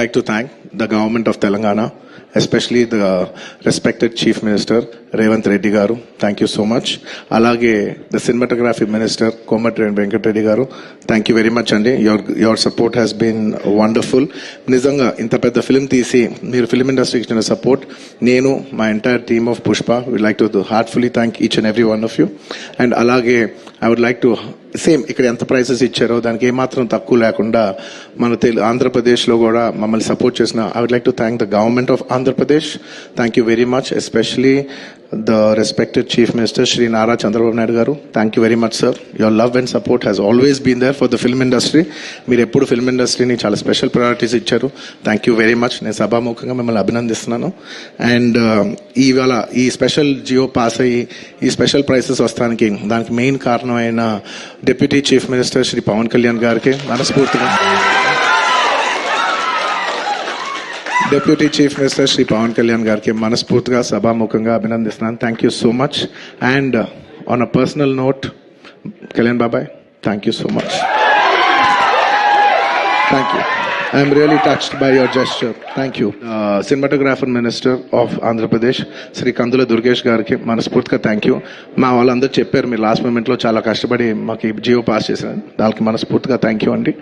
like to thank the government of Telangana, especially the respected Chief Minister Revanth Reddy garu. Thank you so much. Alage the cinematography minister Komatreddy Venkat Reddy garu. Thank you very much andi. Your support has been wonderful. Nizanga inta pedda film teesi meer film industry ki support nenu my entire team of Pushpa would like to heartfully thank each and every one of you. And alage I would like to same ఇక్కడ ఎంత prices ఇచ్చారో దానికి ఏమాత్రం తక్కువ లేకుండా మన ఆంధ్రప్రదేశ్లో కూడా మమ్మల్ని సపోర్ట్ చేసిన I would like to thank the government of Andhra Pradesh. Thank you very much, especially the respected chief minister Shri Nara Chandrababu Naidu garu. Thank you very much sir. Your love and support has always been there for the film industry. మీరు ఎప్పుడు film ఇండస్ట్రీని చాలా special priorities ఇచ్చారు. Thank you very much. నేను సభాముఖంగా మిమ్మల్ని అభినందిస్తున్నాను. And ఇవాళ ఈ స్పెషల్ జియో పాస్ అయ్యి ఈ స్పెషల్ ప్రైసెస్ వస్తానికి దానికి మెయిన్ కారణమైన deputy chief minister Shri Pawan Kalyan గారికి మనస్ఫూర్తిగా deputy chief minister Shri Pawan Kalyan గారికి మనస్ఫూర్తిగా సభాముఖంగా అభినందిస్తున్నాను. Thank you so much. And on a personal note, Kalyan బాబాయ్, thank you so much. Thank you. I am really touched by your gesture. Thank you. Cinematographer Minister of Andhra Pradesh, Sri Kandula Durgesh గారికి మనస్ఫూర్తిగా thank you. మా వాళ్ళందరూ చెప్పారు మీరు last మూమెంట్లో చాలా కష్టపడి మాకు జియో పాస్ చేశారు, దానికి మనస్ఫూర్తిగా థ్యాంక్ యూ అండి.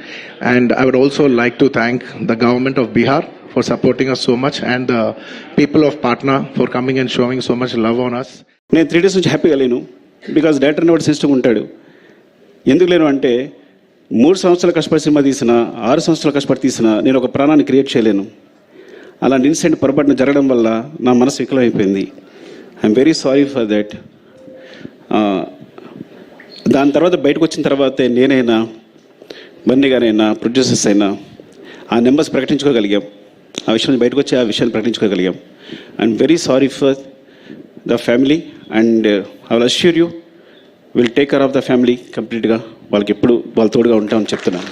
And I would also like to thank the government of Bihar for supporting us so much and the people of Patna for coming and showing so much love on us. నేను 3 days నుంచి హ్యాపీగా లేను because director అనేవాడు system ఉంటాడు. ఎందుకు లేను అంటే 3 సంవత్సరాల కష్టపడి సినిమా తీసిన 6 సంవత్సరాల కష్టపడి తీసిన నేను ఒక ప్రాణాన్ని క్రియేట్ చేయలేను. అలాంటి ఇన్సిడెంట్ పొరపాటున జరగడం వల్ల నా మనసు వికలమైపోయింది. I'm very sorry for that. దాని తర్వాత బయటకు వచ్చిన తర్వాతే నేనైనా బన్నీ గారైనా ప్రొడ్యూసర్స్ అయినా ఆ నెంబర్స్ ప్రకటించుకోగలిగాం. ఆ విషయం బయటకు వచ్చి ఆ విషయాన్ని ప్రకటించుకోగలిగాం. I'm very sorry for the family and I will assure you will take care of the family కంప్లీట్గా. వాళ్ళకి ఎప్పుడు వాళ్ళ తోడుగా ఉంటామని చెప్తున్నాను.